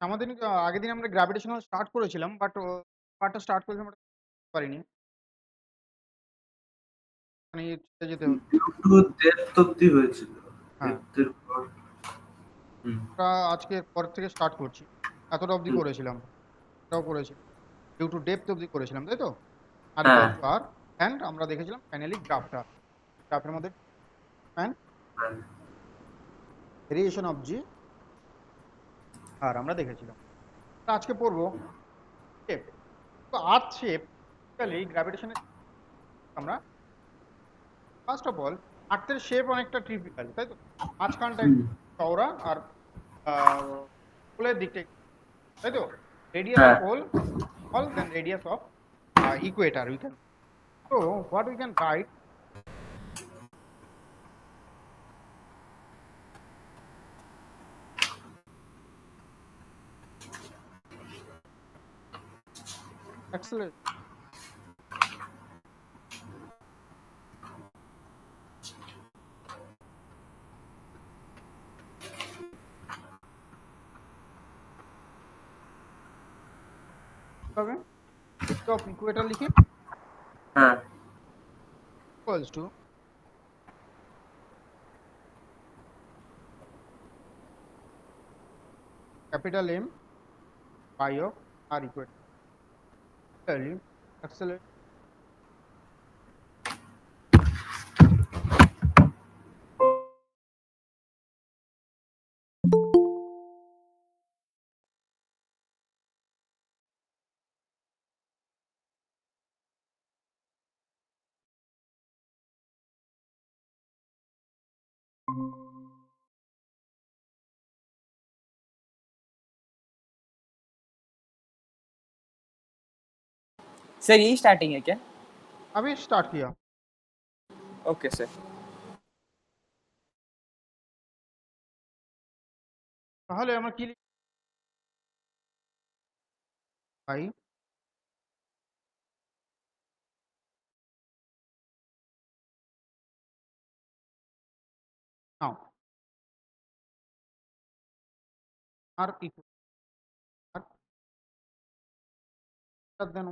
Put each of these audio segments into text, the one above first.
আমাদের আগের দিন আমরা গ্র্যাভিটেশনাল স্টার্ট করেছিলাম, বাট পার্টটা স্টার্ট করেছিলাম ওটা পারিনি। মানে যেতে হতো। একটু ডেপথ অব্দি হয়েছিল। হ্যাঁ, ডেপথের পর ওটা আজকে পর থেকে স্টার্ট করছি। এতটা অবধি করেছিলাম, এটাও করেছিলাম, ডিউ টু ডেপথ অবধি করেছিলাম, তাই তো? আর হ্যাঁ, ইকুয়াল টু আর, অ্যান্ড আমরা দেখেছিলাম ফাইনালি গ্রাফের মধ্যে অ্যান্ড হ্যাঁ। ভেরিয়েশন অফ জি আর আমরা দেখেছিলাম। তা আজকে পড়বো শেপ। তো আর্থ শেপ গ্র্যাভিটেশনের আমরা ফার্স্ট অফ অল আর্থের শেপ অনেকটা ট্রিপিক্যাল, তাই তো? মাঝখানটা একটু চওড়া আর পোলের দিকটা একটু, তাই তো? রেডিয়াস অফ হ্যাঁ, pole all then radius of equator we can, so what we can write, acceleration হবে of equator লিখি হ্যাঁ। equals to capital M pi of r equator. Similarly, acceleration sir यही स्टार्टिंग है क्या? अभी स्टार्ट किया। Okay sir. তাহলে আমরা কি লিখি ভাই? নাও r equal then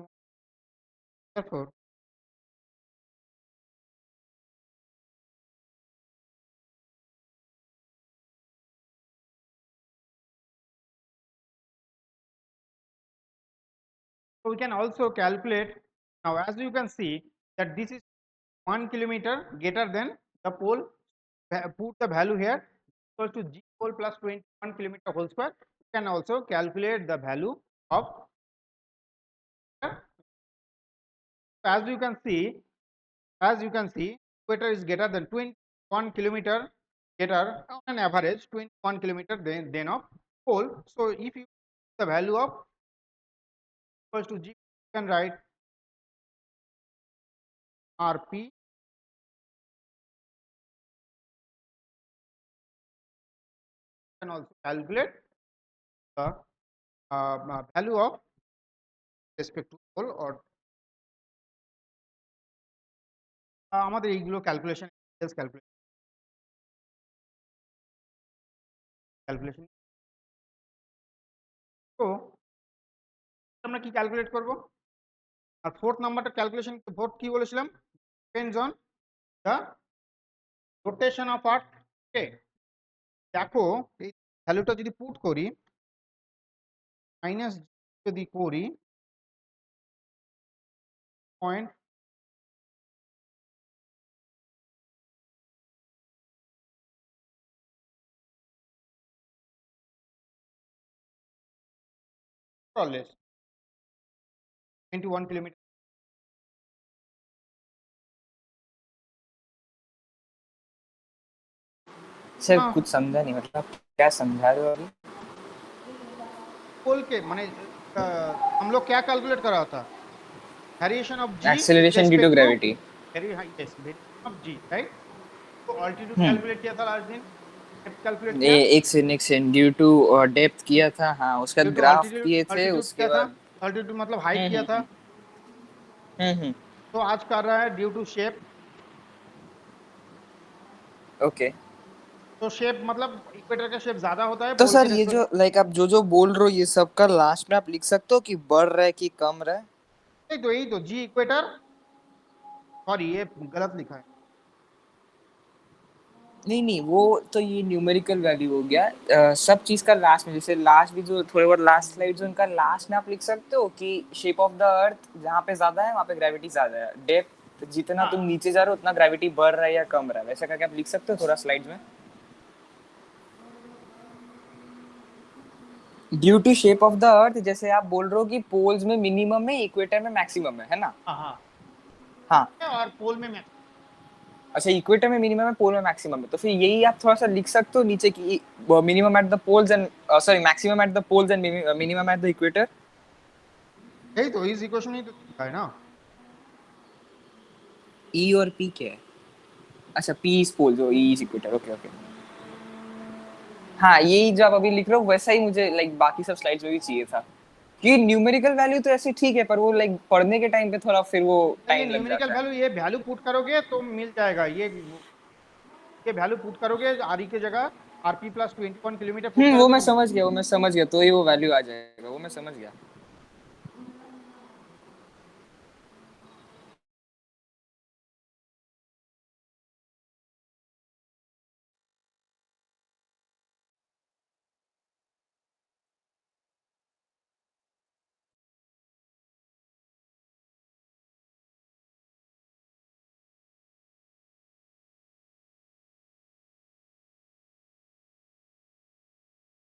therefore so we can also calculate. Now as you can see that this is 1 kilometer greater than the pole, put the value here equal to g pole plus 21 kilometer whole square. You can also calculate the value of, as you can see, equator is greater than 21 kilometer, greater on an average 21 kilometer then of pole. So if you the value of equals to g, you can write rp and also calculate the value of respect to pole or আমাদের এইগুলো calculation calculation. তো আমরা কি calculate করব? আর fourth নাম্বারটা calculation, fourth কি বলেছিলাম? Depends on the rotation of earth. Okay, দেখো এই ভ্যালুটা যদি পুট করি, মাইনাস যদি করি 0., less 21 किलोमीटर। सर हाँ, कुछ समझा नहीं, मतलब क्या समझा रहे हो अभी? पोल के माने हम लोग क्या कैलकुलेट करा था? Variation of g acceleration due to respect to gravity. Very high, yes, variation of g, right? तो अल्टीट्यूड कैलकुलेट किया था लास्ट दिन, कैलकुलेट ये किया एक सेकंड ड्यू टू डेप्थ किया था, हाँ उसका ड्यू टू ग्राफ अल्टीट्यूड, किए थे अल्टीट्यूड उसके क्या था? बाद। अल्टीट्यूड मतलब हाइट हम्म किया था। हम्म हम्म तो आज कर रहा है ड्यू टू शेप। ओके। तो शेप मतलब इक्वेटर का शेप ज्यादा होता है तो पोल के सर ये रेस्पेक्ट। जो लाइक आप जो बोल रहे हो ये सब का लास्ट में आप लिख सकते हो कि बढ़ रहा है कि कम रहा है? नहीं तो यही तो जी इक्वेटर, सॉरी ये गलत लिखा है। नहीं नहीं, वो तो ये न्यूमेरिकल वैल्यू हो गया। सब चीज का लास्ट में, जैसे लास्ट भी जो थोड़े बहुत लास्ट स्लाइड्स उनका लास्ट में आप लिख सकते हो कि शेप ऑफ द अर्थ जहाँ पे ज्यादा है वहाँ पे ग्रेविटी ज्यादा है, डेप्थ जितना तुम हाँ नीचे जा रहे हो उतना ग्रेविटी बढ़ रहा है या कम रहा है, वैसा करके आप लिख सकते हो थोड़ा स्लाइड्स में। Due to shape of the earth, जैसे आप बोल रहे हो कि पोल्स में मिनिमम है, इक्वेटर में मैक्सिमम है ना? हाँ हाँ। हाँ। और पोल में मैक्स। अच्छा, इक्वेटर में मिनिमम है, पोल में मैक्सिमम है, तो फिर यही आप थोड़ा सा लिख सकते हो नीचे की minimum at the poles and sorry maximum at the poles and minimum at the equator. यही तो इस इक्वेशन में तो लिखा है ना। ई और पी क्या है? अच्छा, पी इज पोल्स और E is equator, okay okay. हाँ, यही जो आप अभी लिख रहे हो वैसा ही मुझे लाइक बाकी सब स्लाइड्स में भी चाहिए था कि न्यूमेरिकल वैल्यू तो ऐसे ठीक है पर वो लाइक पढ़ने के टाइम पे थोड़ा फिर वो ये टाइम लग न्यूमेरिकल जाता है। वैल्यू, ये वैल्यू पुट करोगे तो मिल जाएगा ये वैल्यू पुट करोगे आर ई के जगह आरपी प्लस 21 किलोमीटर पुट वो करोगे मैं तो समझ गया, वो मैं समझ गया, तो ये वो वैल्यू आ जाएगा, वो मैं समझ गया।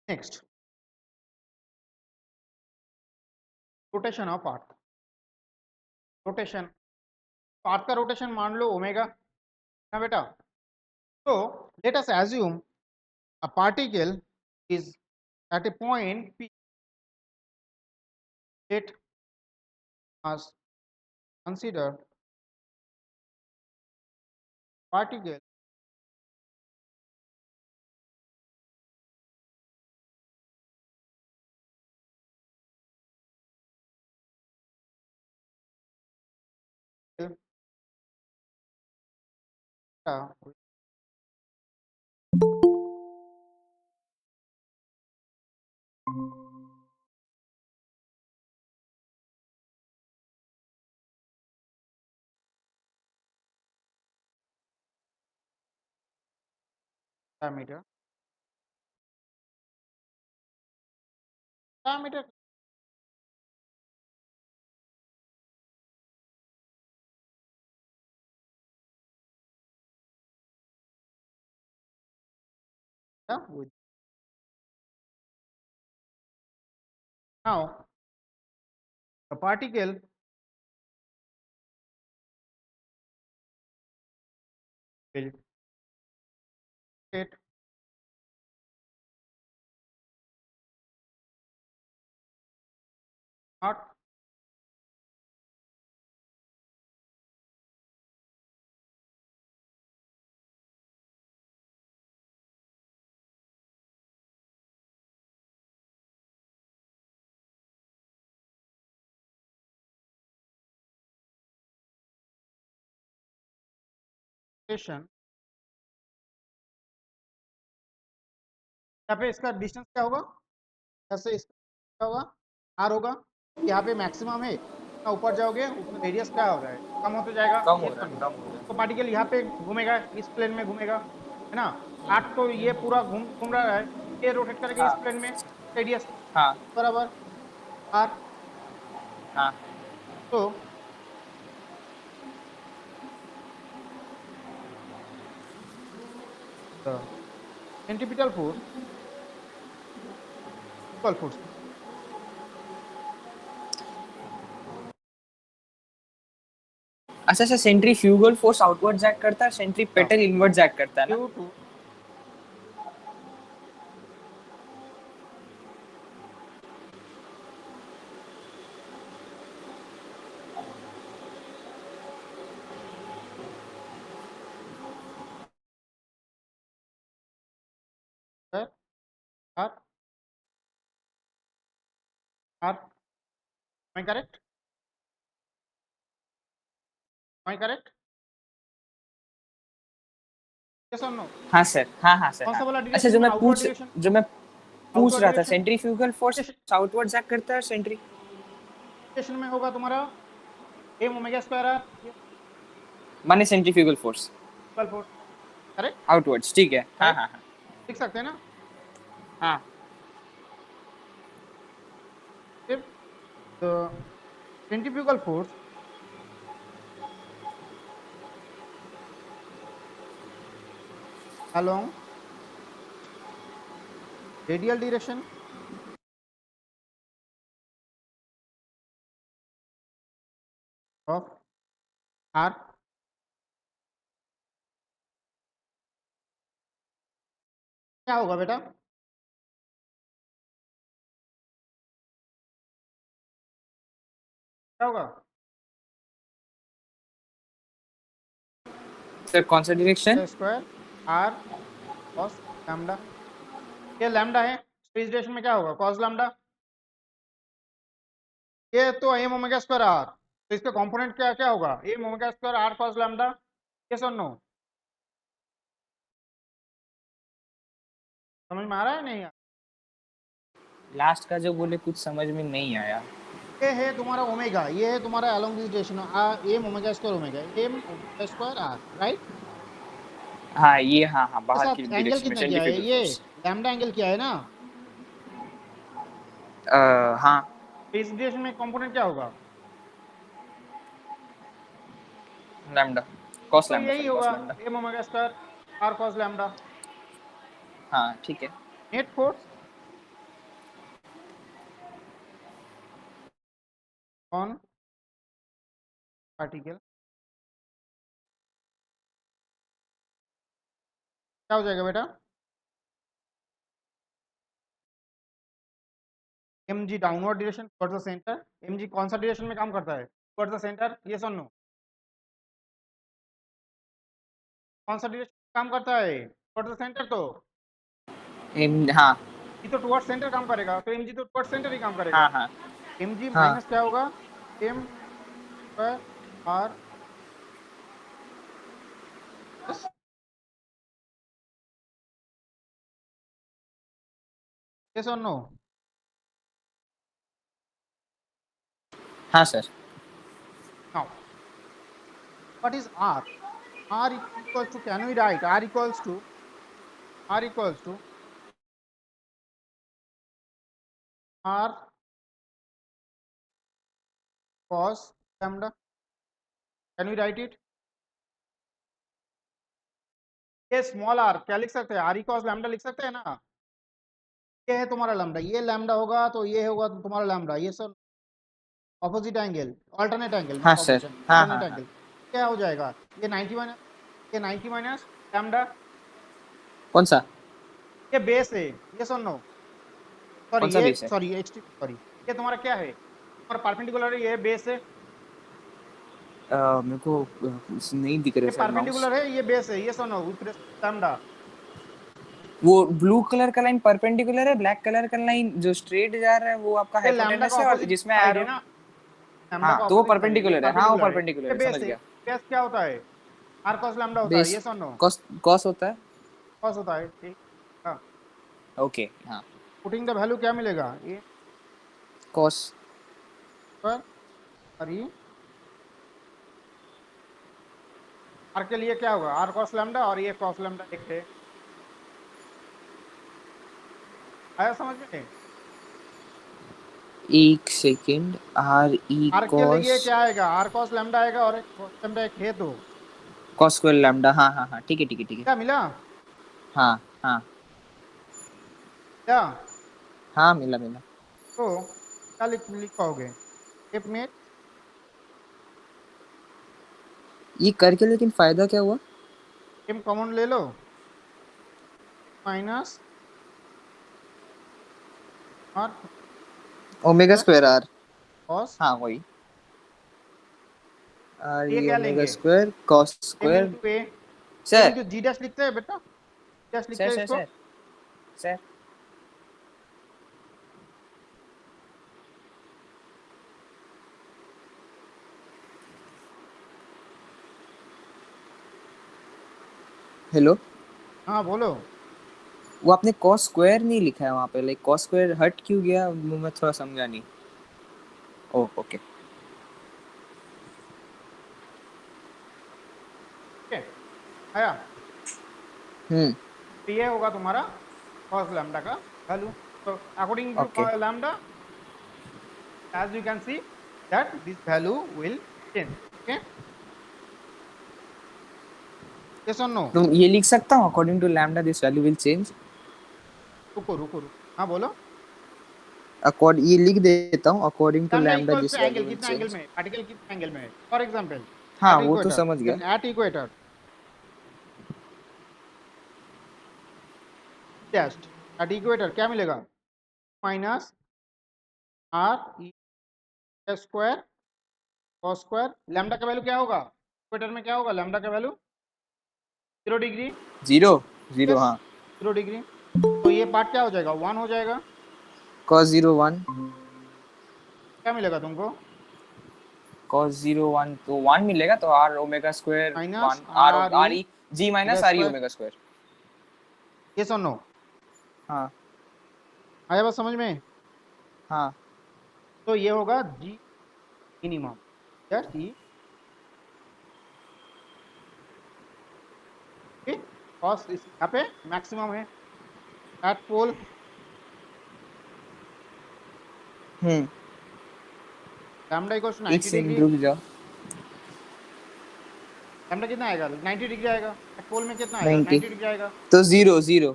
Next rotation of earth. Rotation, earth का रोटेशन मान लो ओमेगा ना बेटा। तो let us assume a particle is at a point P. Let us consider particle with diameter. Diameter with now the particle will get not station। यहाँ पे इसका distance क्या होगा, ऐसे इसका क्या होगा, आर होगा। यहाँ पे मैक्सिमम है, जितना ऊपर जाओगे उतना रेडियस क्या हो रहा है, कम होते जाएगा, कम ये हो रहा मान है, लो। कम हो रहा है। तो पार्टिकल यहाँ पे घूमेगा, इस प्लेन में घूमेगा, है ना। आर्ट तो ये पूरा घूम घूम रहा है, ये रोटेट करेगा इस हाँ प्लेन में, रेडियस हाँ बराबर आर। हाँ। तो सेंट्रीपिटल फोर्स इक्वल फोर्स। अच्छा अच्छा, सेंट्रीफ्यूगल फोर्स आउटवर्ड जैक करता है, सेंट्रीपेटल इनवर्ड जैक करता है ना? Due to R R, am I correct? Am I correct? Yes और नो? हाँ सर, हाँ सर, कौन सा हाँ। वाला अच्छा, डायरेक्शन में? Outward direction? जो मैं पूछ आउटवर्ड रहा था, direction centrifugal force southwards act करता है सेंट्री डायरेक्शन में होगा तुम्हारा m ओमेगा स्क्वायर आर माने centrifugal force equal force. Correct? Outwards, ठीक है। हाँ, करेक्ट, हाँ, हाँ, लिख सकते हैं ना? हाँ। फिर the centrifugal force along radial direction of r क्या होगा बेटा? क्या होगा? सर कौन सा direction? Square R cos lambda. ये लैम्डा है, स्पेस डायरेक्शन में क्या होगा? Cos lambda. ये तो एम ओमेगा स्क्वायर आर, तो इसका कंपोनेंट क्या क्या होगा? M omega square R cos lambda. Yes और नो? समझ में आ रहा है नहीं? लास्ट का जो बोले कुछ समझ में नहीं आया। ये है तुम्हारा ओमेगा, ये है तुम्हारा along this direction M omega square omega, M omega square R, right? हाँ, ये हाँ, हाँ, के बाहर की साथ एंगल डायरेक्शन में कितना किया है? सेंट्रीफ्यूगल ये फोर्स। लैम्डा एंगल किया है ना? हाँ, तो इस डायरेक्शन में कंपोनेंट क्या होगा? लैम्डा, कॉस तो लैम्डा, यही सॉरी, होगा cos lambda. M omega square R cos lambda. हाँ, ठीक है। नेट फोर्स ऑन पार्टिकल क्या हो जाएगा बेटा? M g downward direction towards the centre. M g कौन सा डायरेक्शन में काम करता है? Towards the centre. यस और नो? कौन सा डायरेक्शन में काम करता है? Towards the centre. तो हाँ, ये तो टुवर्ड्स सेंटर काम करेगा, तो एम जी तो टुवर्ड्स सेंटर ही काम करेगा। हाँ, हाँ, एम जी हाँ, माइनस क्या होगा? M square R. यस और नो? हाँ sir. Now what is R? R equals to, can we write R equals to R cos lambda? Can we write it? ये स्मॉल r क्या लिख सकते हैं? R e cos lambda लिख सकते हैं ना? ये है तुम्हारा लैम्डा, ये लैम्डा होगा तो ये होगा तो तुम्हारा लैम्डा। ये सब ऑपोजिट एंगल, अल्टरनेट एंगल, हाँ नॉट सर, ऑपोजिट, हाँ, अल्टरनेट हाँ, हाँ। एंगल। क्या हो जाएगा? ये 90 माइनस, ये 90 माइनस लैम्डा। कौन सा? ये बेस है। ये सुन नो, सॉरी कौन सा ये बेस है? सॉरी एक्सट्री सॉरी, ये तुम्हारा क्या है? तुम्हारा परपेंडिकुलर है, ये बेस है। मेरे को नहीं दिख रहा ये सर माउस। परपेंडिकुलर है, ये बेस है। ये सुन नो विद लैम्डा। वो ब्लू कलर का लाइन परपेंडिकुलर है, ब्लैक कलर का लाइन जो स्ट्रेट जा रहा है वो आपका ये लैम्डा का हाइपोटेनस है, और ऑपोजिट जिसमें साइड है एरो। ना? लैम्डा का हाँ, तो वो ऑपोजिट साइड है, ये परपेंडिकुलर है। हाँ, वो परपेंडिकुलर है, परपेंडिकुलर ये है, बेस समझ है। गया। बेस क्या होता है? आर कॉस लैम्डा होता है। बेस ये सुन नो कॉस कॉस होता है। कॉस होता है, ठीक। हाँ, ओके, हाँ, पुटिंग द वैल्यू क्या मिलेगा? ये कॉस। पर सॉरी, आर के लिए क्या होगा? आर कॉस लैम्डा, और ये कॉस लैम्डा एक है। आया समझ में? एक सेकेंड, आर ई आर के कॉस लिए क्या आएगा? आर कॉस लैम्डा आएगा, और एक कॉस लैम्डा एक है। तो कॉस स्क्वायर लैम्डा। हाँ, हाँ, हाँ, ठीक है, ठीक है, ठीक है। क्या मिला? हाँ, हाँ, क्या? हाँ, मिला मिला। तो क्या लिख पाओगे? एफ में ये करके लेकिन फायदा क्या हुआ? एम कॉमन ले लो, minus R omega square R. Cos. हाँ, वही। आर ये ई क्या ओमेगा लेंगे? Square cos M square. Into A, M sir, into G dash लिखते हैं बेटा, डैश लिखते सर, हैं सर, इसको। Sir, sir. हेलो। हाँ बोलो। वो आपने cos स्क्वायर नहीं लिखा है वहाँ पे, लाइक cos स्क्वायर हट क्यों गया, वो मैं थोड़ा समझा नहीं। Oh okay. ठीक है, आया। हम्म। तो ये होगा तुम्हारा cos लैम्डा का वैल्यू। तो according okay to lambda, as you can see that this value will change. Okay, yes or no? तो ये लिख सकता हूँ according to lambda this value will change. रुको रुको रुको, हाँ बोलो। अकॉर्ड ये लिख देता हूँ, according to lambda lambda equals to this value angle, will कितना एंगल चेंज। में, पार्टिकल कितना एंगल में है, फॉर एग्जांपल हाँ एट वो तो इक्वेटर, समझ गया। Then at equator test, at equator क्या मिलेगा, minus R E square cos square. Lambda का वैल्यू क्या होगा, इक्वेटर में क्या होगा लैम्डा का value, 0 degree. Zero. Zero yes, हाँ। 0 डिग्री। तो ये पार्ट क्या हो जाएगा, 1 हो जाएगा। cos 0 1। क्या मिलेगा तुमको, cos 0 1 तो 1 मिलेगा, तो r omega square minus 1 r R E r e g minus r e square. Omega square. Yes और नो, हाँ आया बात समझ में। हाँ। तो ये होगा g minimum, just E cos, इस यहाँ पे मैक्सिमम है at pole. Hmm. Lambda equals to एक 90 डिग्री। सेकंड रुक जाओ। लैम्डा कितना आएगा, 90 डिग्री आएगा। एट पोल में कितना आएगा, 90 90 डिग्री आएगा। तो 0 0।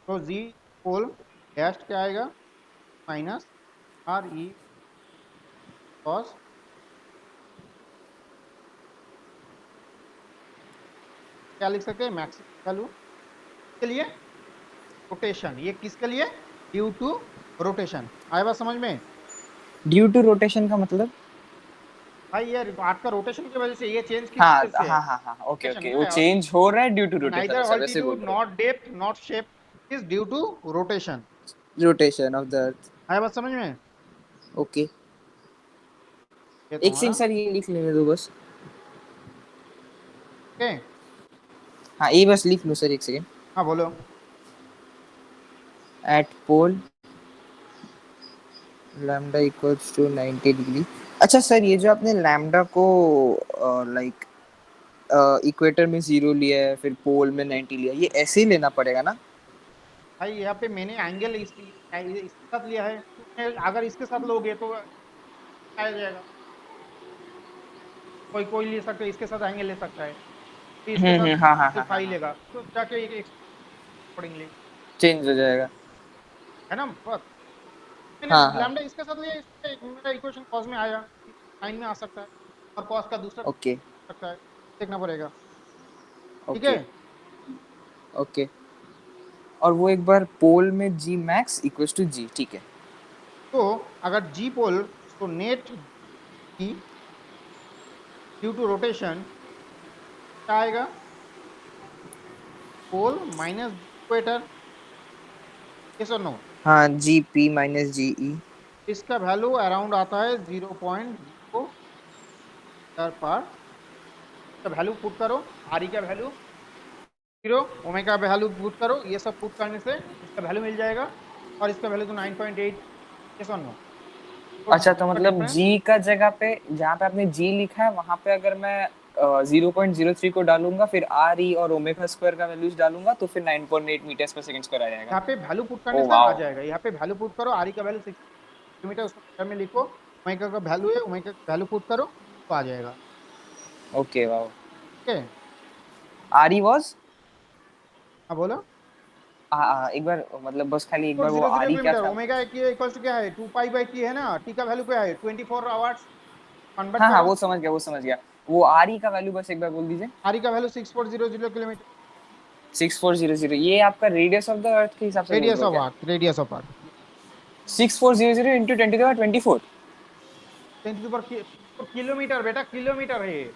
तो जी पोल डैश क्या आएगा, माइनस आर ई कॉस, क्या लिख सकते हैं, मैक्सिमम वैल्यू के लिए रोटेशन। ये किसके लिए, ड्यू टू रोटेशन। आया बात समझ में। ड्यू टू रोटेशन का मतलब? भाई ये आर्ट का रोटेशन की वजह से ये चेंज किस हाँ वजह से है, हाँ हाँ हाँ ओके रोटेशन ओके, वो है। चेंज हो रहा है ड्यू टू रोटेशन, नाइदर अच्छा वैसे बोल ऑल्टीट्यूड रहे not depth not shape, is due to rotation. हो, रोटेशन ऑफ द अर्थ। आया बात समझ में। ओके। ये एक सेकंड तुम्हारा सर, ये लिख लेने दो बस। ओके। हाँ ये बस लिख लो सर, एक सेकंड। हाँ बोलो। At pole lambda equals to 90 degree. अच्छा सर, ये जो आपने लैम्डा को लाइक इक्वेटर में 0 लिया है, फिर पोल में 90 लिया है, ये ऐसे ही लेना पड़ेगा ना? भाई यहाँ पे मैंने एंगल इसके साथ लिया है, तुमने अगर इसके साथ लोगे तो आया जाएगा। कोई कोई ले सकता है, इसके साथ एंगल ले सकता है, फिर इसके साथ हाँ हाँ हाँ हाँ फाई हाँ। लेगा, तो जाके एक अकॉर्डिंगली, चेंज हो जाएगा। है ना। बस मैंने हाँ हाँ। लैम्डा इसके साथ लिया, मेरा इक्वेशन कॉस में आया, साइन में आ सकता है, और कॉस का दूसरा ओके सकता है, देखना पड़ेगा। ठीक है। Okay okay. और वो एक बार पोल में g max equals to g, ठीक है। तो अगर जी पोल, तो net g due to rotation क्या आएगा, पोल माइनस इक्वेटर। यस और नो। हाँ जी पी माइनस जी ई। इसका वैल्यू अराउंड आता है 0.0 पर। का वैल्यू पुट करो, आर ई का वैल्यू 0, ओमेगा का वैल्यू पुट करो, ये सब पुट करने से इसका वैल्यू मिल जाएगा, और इसका वैल्यू तो 9.8। यस और नो। अच्छा तो मतलब डिफरेंस, जी का जगह पे जहाँ पे आपने जी लिखा है वहाँ पे अगर मैं 0.03 को डालूंगा, फिर आर ई और ओमेगा स्क्वायर का वैल्यूज डालूंगा, तो फिर 9.8 मीटर्स पर सेकंड स्क्वायर आ जाएगा। यहाँ पे वैल्यू पुट करने ओ से आ वाओ। जाएगा। यहाँ पे वैल्यू पुट करो, आर ई का वैल्यू 6 मीटर, उसको मीटर में लिखो, ओमेगा का वैल्यू है, ओमेगा का वैल्यू पुट करो तो आ जाएगा। Okay wow. ठीक है। आर ई वाज हाँ बोलो। एक बार मतलब बस खाली एक और बार वो 0.00 आर ई क्या किलोमीटर, था? ओमेगा की इक्वल्स टू क्या है, 2 पाई बाई टी है ना, टी का वैल्यू क्या है 24 आवर्स, कन्वर्ट हाँ हाँ करो। वो समझ गया वो समझ गया। वो आर ई का वैल्यू बस एक बार बोल दीजिए। आर ई का वैल्यू 6400 किलोमीटर। 6400, ये आपका रेडियस ऑफ द अर्थ के हिसाब से बोल रेडियस रहे हो ऑफ क्या? Earth, radius of earth. 6400 into 10 to the 24। 10 पर किलोमीटर बेटा, किलोमीटर है ये।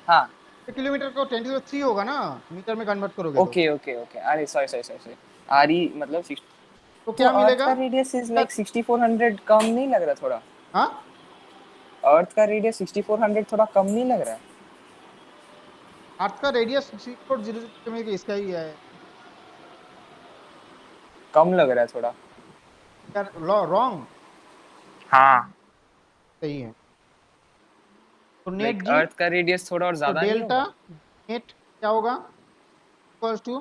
हाँ तो किलोमीटर को 10 to 3 होगा ना, मीटर में कन्वर्ट करोगे तो। ओके ओके ओके, अरे sorry sorry sorry sorry. R E मतलब तो तो क्या अर्थ मिलेगा, का रेडियस इज लाइक 6400, कम नहीं लग रहा थोड़ा? हाँ अर्थ का रेडियस 6400 थोड़ा कम नहीं लग रहा है? अर्थ का रेडियस 6400 किलोमीटर इसका ही है। कम लग रहा है थोड़ा। यार रॉन्ग, हाँ, सही है। तो नेट लाइक जी, अर्थ का रेडियस थोड़ा और तो ज्यादा नहीं डेल्टा होगा? नेट क्या होगा, equals to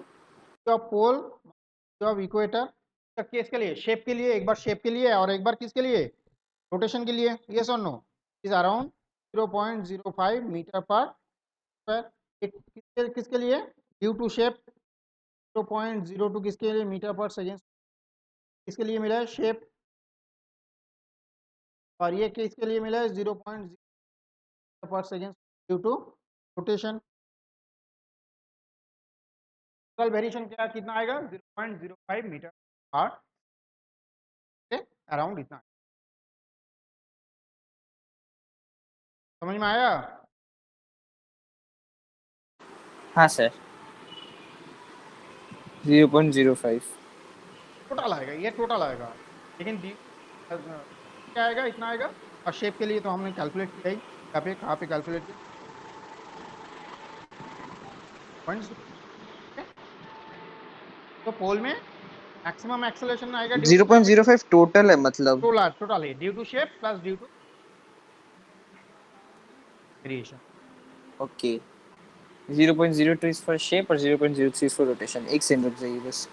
of pole of equator. Case के लिए, शेप के लिए, एक बार शेप के लिए और एक बार किसके लिए, रोटेशन के लिए, यस और नो, इज अराउंड 0.05 मीटर पर स्क्वायर। किसके लिए, ड्यू टू शेप 0.02 किसके लिए, मीटर पर सेकेंड, किसके लिए मिला है शेप, और ये किसके लिए मिला है 0.0 पर second due to rotation. Total variation क्या कितना आएगा, 0.05 मीटर पर अराउंड इतना। समझ में आया? हाँ सर, 0.05। टोटल आएगा, ये टोटल आएगा, लेकिन क्या आएगा, इतना आएगा। और शेप के लिए तो हमने कैलकुलेट किया ही, यहाँ पे कहाँ पे कैलकुलेट किया, पॉइंट्स। तो पोल में मैक्सिमम एक्सेलरेशन आएगा ड्यू टू ग्रेविटी, 0.05 टोटल है मतलब? टोटल टोटल है due to shape plus due to variation. Okay, 0.02 is for shape और 0.03 इज फॉर रोटेशन। एक सेकंड रुक जाइए बस।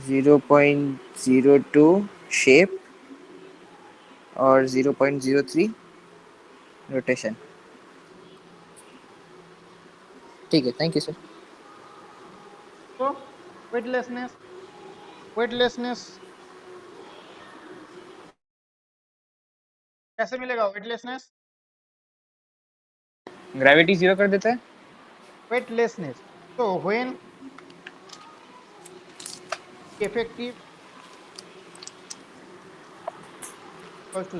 0.02 शेप और 0.03 रोटेशन। ठीक है, थैंक यू सर। तो वेटलेसनेस, वेटलेसनेस कैसे मिलेगा, वेटलेसनेस, ग्रेविटी जीरो कर देते हैं। वेटलेसनेस, तो when effective equals to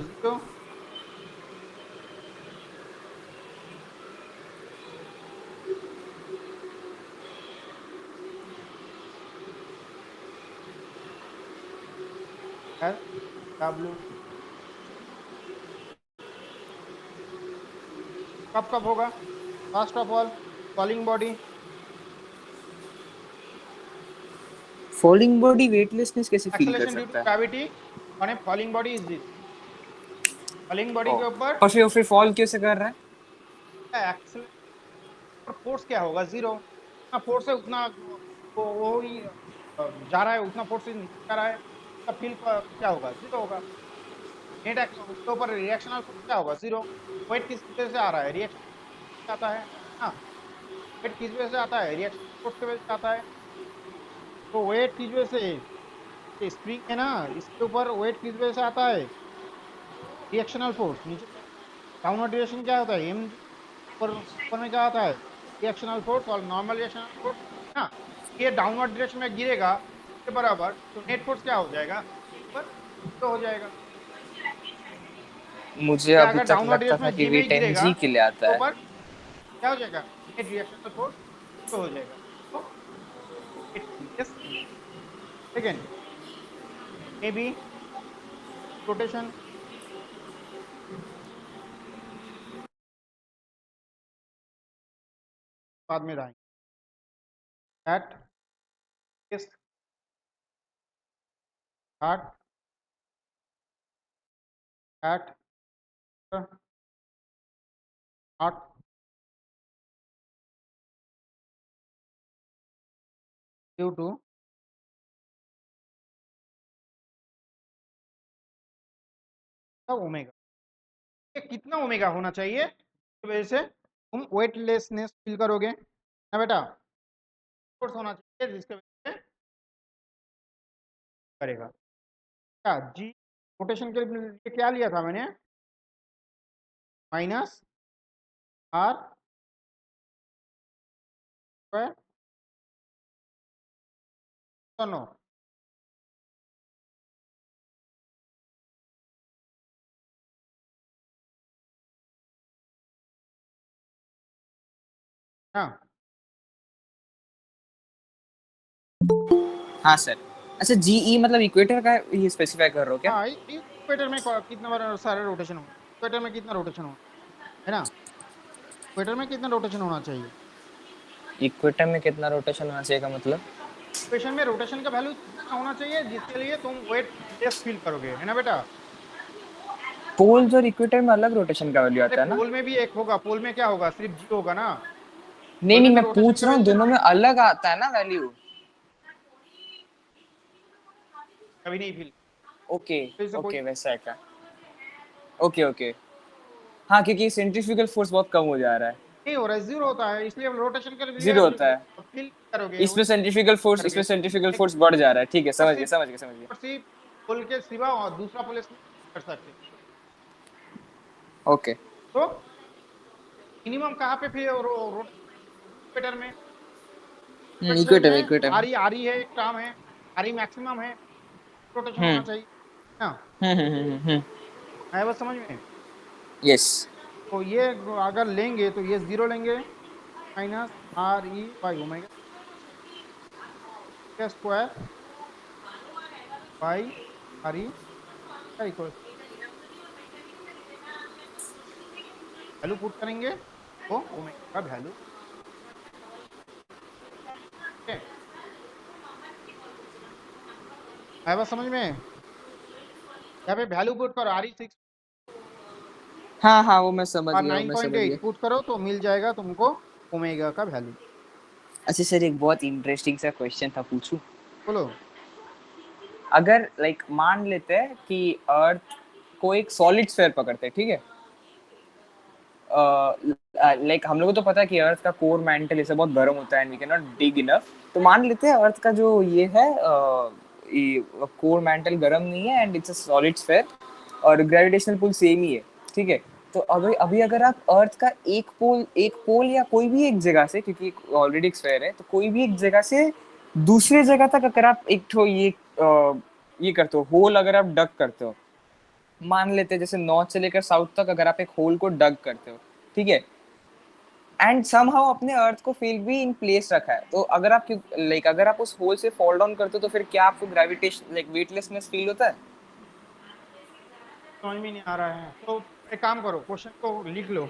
0, W कब कब होगा, first of all falling body, falling body weightlessness कैसे फील कर एक्सेलरेशन ड्यू टू सकता है? Gravity on a falling body is this, falling body ओ, के ऊपर और फिर फॉल कैसे कर रहा है? एक्सेलरेशन, फोर्स क्या होगा, जीरो, जितना फोर्स है उतना वो ही जा रहा है, उतना फोर्स नीचे जा रहा है, उसका फील क्या होगा, जीरो होगा। नेट उसके ऊपर रिएक्शनल फोर्स क्या होगा, जीरो। वेट किस वजह से आ रहा है, रिएक्शन आता है, हाँ, वेट किस वजह से आता है, रिएक्शन फोर्स की वजह से आता है। तो वेट किस वजह से, स्प्रिंग है ना, इसके ऊपर वेट किस वजह से आता है, रिएक्शनल फोर्स, नीचे डाउनवर्ड डायरेक्शन क्या होता है, एम, ऊपर में क्या आता है, रिएक्शनल फोर्स और नॉर्मल रिएक्शनल फोर्स ना। ये डाउनवर्ड डायरेक्शन में गिरेगा के बराबर, तो नेट फोर्स क्या हो जाएगा, ऊपर तो हो जाएगा। मुझे या अभी अगर तक डाउनवर्ड लगता डायरेक्शन था में कि जी में ही वेट गिरेगा mg के लिए आता तो है। ऊपर क्या हो जाएगा, नेट रिएक्शनल फोर्स तो हो जाएगा। तो yes, second may be rotation, बाद में रहेंगे, एट किस heart at heart due to omega. ये कितना ओमेगा होना चाहिए, इस वजह से तुम वेटलेसनेस फील करोगे ना बेटा, फोर्स होना चाहिए जिसके वजह से करेगा। क्या जी, रोटेशन के लिए क्या लिया था मैंने, माइनस आर स्क्वायर, तो नो, हाँ हाँ सर। अच्छा, जीई मतलब इक्वेटर का ये स्पेसिफाई कर रहे हो क्या? हाँ, इक्वेटर में कितना बार सारे रोटेशन होना, इक्वेटर में कितना रोटेशन होना है ना, इक्वेटर में कितना रोटेशन होना चाहिए, इक्वेटर में कितना रोटेशन होना चाहिए का मतलब? इक्वेशन में रोटेशन का वैल्यू होना चाहिए जिसके लिए तुम वेट लेस फील करोगे, है ना बेटा? पोल्स और इक्वेटर में अलग रोटेशन का वैल्यू अरे आता है ना? पोल में भी एक होगा, पोल में क्या होगा, सिर्फ जी होगा ना। नहीं पोल नहीं, में तो मैं रोटेशन पूछ का रहा हूँ वैल्यू दोनों में अलग आता है ना वैल्यू? कभी नहीं फील। ओके तो इससे कोई ओके, वैसा है क्या? Okay okay. हाँ, क्योंकि सेंट्रीफ्यूगल फोर्स बहुत कम हो जा रहा है। नहीं हो रहा है, जीरो होता है, इसलिए रोटेशन के लिए जीरो होता है। फील करोगे इसमें सेंट्रीफ्यूगल फोर्स बढ़ जा रहा है। ठीक है, समझ गया सिर्फ समझ गया समझ गया। सिर्फ पोल के सिवा और दूसरा पोल कर सकते। ओके। तो मिनिमम कहाँ पे फिर रोटेटर में, रोटेशन इक्वेटर में इक्वेटर। आरी है, एक टर्म है, आरी मैक्सिमम है, रोटेशन होना हम्म चाहिए ना। हम्म। है बस समझ में? यस। तो ये अगर लेंगे तो ये जीरो लेंगे, minus R E by omega square by R E equal, value put करेंगे तो ओमेगा का वैल्यू है। है बस समझ में? यहाँ पे वैल्यू पुट करो, आर ई 6 हाँ हाँ, वो मैं समझ और गया, वो मैं समझ 9.8 गया। पुट करो तो मिल जाएगा तुमको ओमेगा का वैल्यू। अच्छा सर, एक बहुत इंटरेस्टिंग सा क्वेश्चन था, पूछूं? बोलो। अगर लाइक मान लेते हैं कि अर्थ को एक सॉलिड स्फीयर पकड़ते हैं, ठीक है? लाइक हम लोगों को तो पता है कि अर्थ का कोर मैंटल ऐसे बहुत गर्म होता है and we can not dig enough. तो मान लेते हैं अर्थ का जो ये है कोर मैंटल गर्म नहीं है and it's a solid sphere और ग्रेविटेशनल पुल सेम ही है, ठीक है? तो अभी अभी अगर आप अर्थ का एक पोल या कोई भी एक जगह से, क्योंकि ऑलरेडी एक स्फीयर है, तो कोई भी एक जगह से दूसरे जगह तक अगर आप एक ठो ये करते हो, होल अगर आप डग करते हो, मान लेते हैं जैसे नॉर्थ से लेकर साउथ तक अगर आप एक होल को डग करते हो, ठीक है? एंड समहाउ अपने अर्थ को फिर भी इन प्लेस रखा है, तो अगर आप लाइक अगर आप उस होल से फॉल डाउन करते हो तो फिर क्या आपको ग्रेविटेशन लाइक वेटलेसनेस फील होता है? समझ में नहीं आ रहा है तो एक काम करो, क्वेश्चन को लिख लो।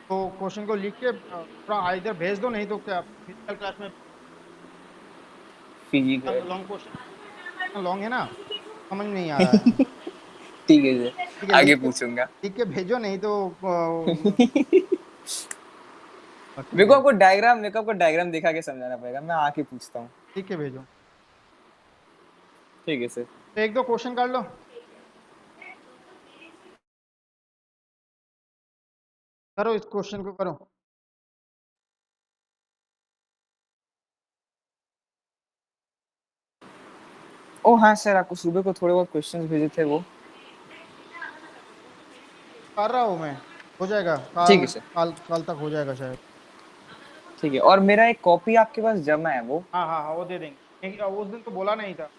तो क्वेश्चन को लिख के थोड़ा इधर भेज दो, नहीं तो क्या फिजिकल क्लास में फिजिकल। लॉन्ग क्वेश्चन लॉन्ग है ना, समझ में नहीं आ रहा है। ठीक है सर, ठीक है, आगे पूछूंगा। लिख के भेजो, नहीं तो ठीक है, मेरे को आपको डायग्राम दिखा के समझाना पड़ेगा, मैं आके पूछता हूँ। लिख के भेजो। ठीक है सर। तो एक दो क्वेश्चन कर लो, करो इस क्वेश्चन को करो। ओ हाँ सर, आपको सुबह को थोड़े बहुत क्वेश्चंस भेजे थे वो। कर रहा हूँ मैं, हो जाएगा ठीक है कल, सर। कल तक हो जाएगा शायद। ठीक है, और मेरा एक कॉपी आपके पास जमा है वो। हाँ हाँ हाँ, वो दे देंगे। उस दिन तो बोला नहीं था।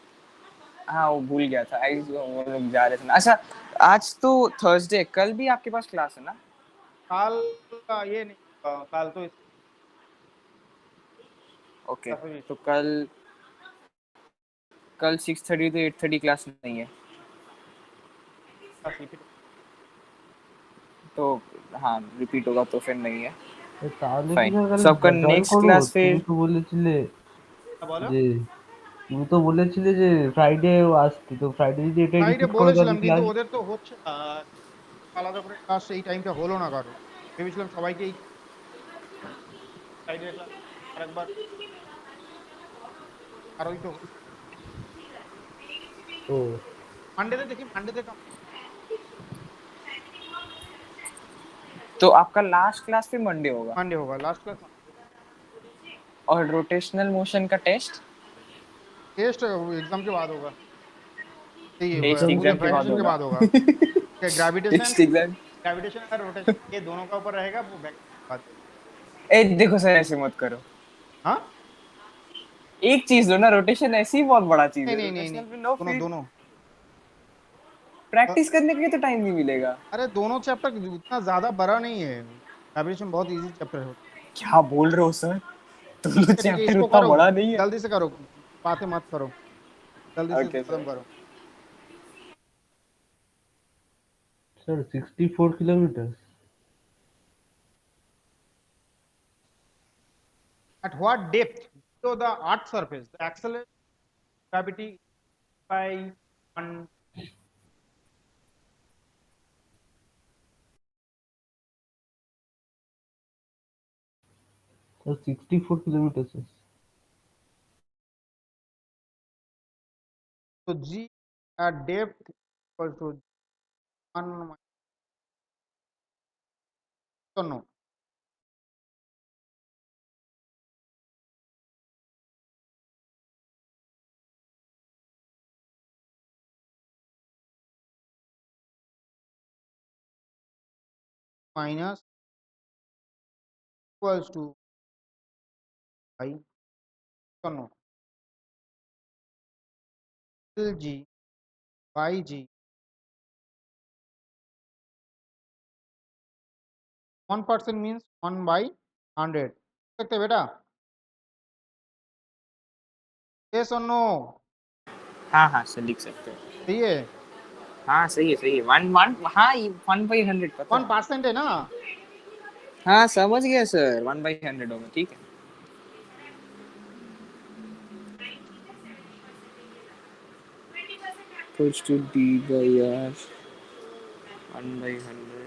हाँ, वो भूल गया था, आई वो लोग जा रहे थे ना। अच्छा, आज तो थर्सडे, कल भी आपके पास क्लास है ना? कल का ये नहीं, कल तो ओके, तो कल कल 6:30 to 8:30 क्लास नहीं है? रिपीट। तो हाँ, रिपीट होगा तो फिर नहीं है। তাহলে কি ফাইন। স্যার সো তাহলে आपका জয়েন नेक्स्ट করবো? क्लास फिर। তুমি তো বলেছিলে বলো। যে ফ্রাইডেও আসতে, তো ফ্রাইডে যদি এটাই ফ্রাইডে রিপিট করো তাহলে বলেছিলাম কিন্তু ক্লাস। ওদের তো হচ্ছে না, আলাদা করে ক্লাস এই টাইমটা হলো না কারো। ভেবেছিলাম সবাইকে এই ফ্রাইডে ক্লাস আরেকবার, আর ওই তো ও মানডেতে দেখি, মানডেতে तो आपका लास्ट क्लास फिर मंडे होगा? मानडे होगा लास्ट क्लास। और रोटेशनल मोशन का टेस्ट? टेस्ट एग्जाम के बाद होगा, ये टेस्ट पूरे एग्जाम के बाद वैकेशन के होगा। बाद होगा। Gravitation, test exam. ग्रेविटेशन और रोटेशन ये दोनों का ऊपर रहेगा वो वैकेशन के बाद। ए देखो सर, ऐसे मत करो। हाँ, एक चीज लो ना, रोटेशन ऐसी बहुत बड़ा चीज नहीं है, नहीं नहीं नहीं, रोटेशनल में नो दोनों फील्ड। दोनों। प्रैक्टिस करने के लिए तो टाइम नहीं मिलेगा। अरे दोनों चैप्टर उतना ज्यादा बड़ा नहीं है, ग्रेविटेशन बहुत इजी चैप्टर है। क्या बोल रहे हो सर? दोनों ठीक है, चैप्टर इसको उतना करो, बड़ा नहीं है। जल्दी से करो, बातें मत करो, जल्दी से ओके खत्म सर। करो। Sir 64 kilometre. At what depth below the Earth's surface the acceleration gravity by 1. So 64 kilometers, sir. So g at depth equals to 1 so no. Minus equals to I so no. Lg by g 1% means 1 by 100 सकते हैं बेटा yes or no हाँ हाँ sir लिख सकते हैं. सही है हाँ सही है 1/100 पता है. 1% है ना हाँ समझ गया सर 1/100 होगा ठीक है. Equals to d by r 1/100.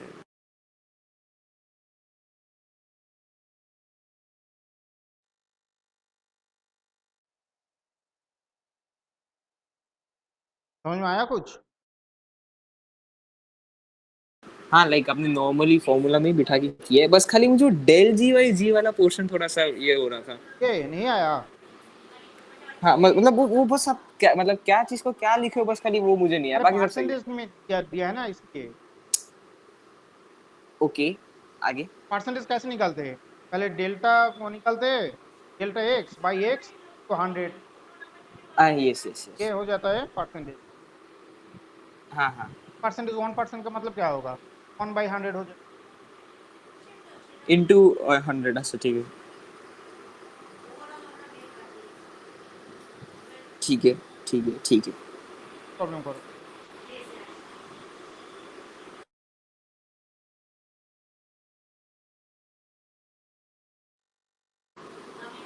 समझ में आया कुछ हाँ लाइक आपने नॉर्मली फॉर्मूला में ही बिठा के किया है, बस खाली मुझे डेल जी बाई जी वाला पोर्शन थोड़ा सा ये हो रहा था. ये नहीं आया हाँ मतलब वो बस आप क्या मतलब क्या चीज को क्या लिखे हो बस खाली वो मुझे नहीं है, अरे बाकी सब सही है. परसेंटेज में क्या दिया है ना इसलिए ओके आगे. परसेंटेज कैसे निकालते हैं पहले डेल्टा को निकालते हैं डेल्टा एक्स बाई एक्स तो 100 हाँ यस यस ये यस. हो जाता है परसेंटेज हाँ हाँ परसेंटेज 1% का मतलब क्या होगा 1/100 हो जाएगा इनटू 100 अच्छा ठीक है. ठीक है ठीक है ठीक है. प्रॉब्लम करो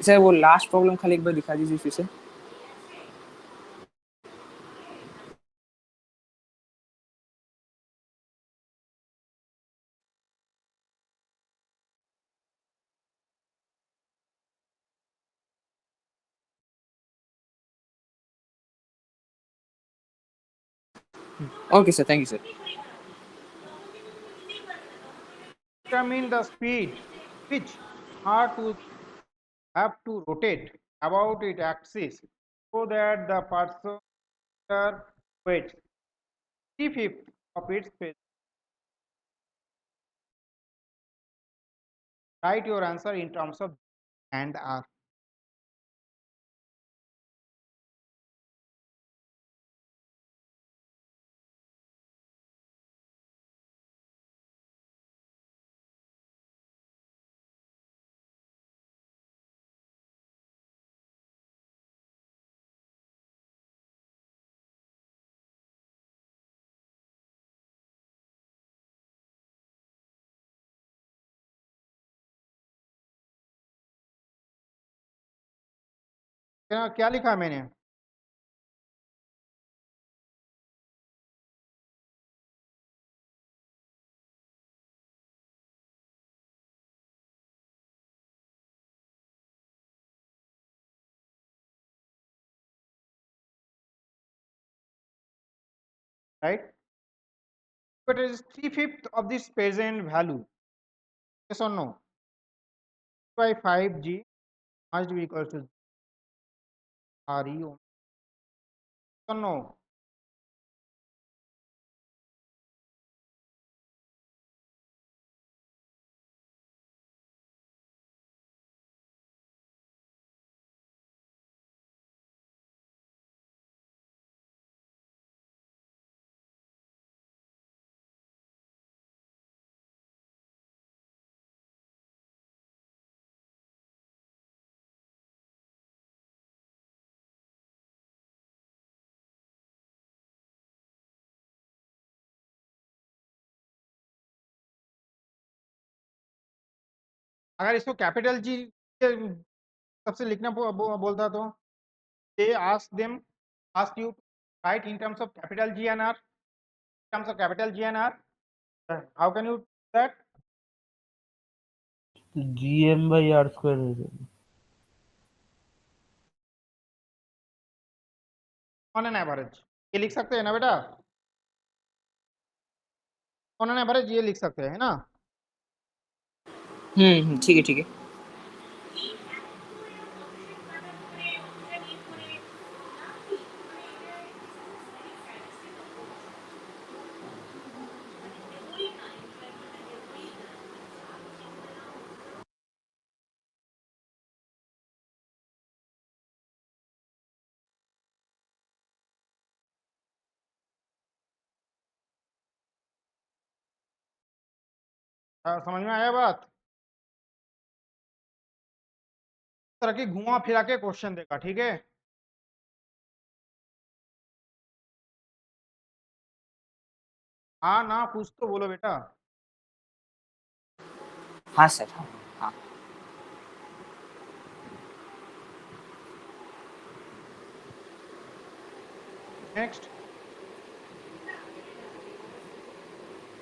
सर वो लास्ट प्रॉब्लम खाली एक बार दिखा दीजिए फिर से. Okay sir thank you sir. determine the speed which are to have to rotate about its axis so that the pulsar weighs 3/5 of its phase. Write your answer in terms of and r. क्या लिखा है मैंने right but it is 3/5 of this present value yes or no by 5g must be equal to re yes or no अगर इसको capital G सबसे लिखना बोलता तो they ask them ask you to write in terms of capital G and R, terms of capital G and R, how can you do that? GM by R square हो जाएगा. On an average ये लिख सकते हैं ना बेटा, on an average ये लिख सकते हैं ना. ठीक है ठीक है. समझ में आया बात? इस तरह की घुमा फिरा के क्वेश्चन देगा, ठीक है. हाँ ना कुछ तो बोलो बेटा. हाँ सर. हाँ. नेक्स्ट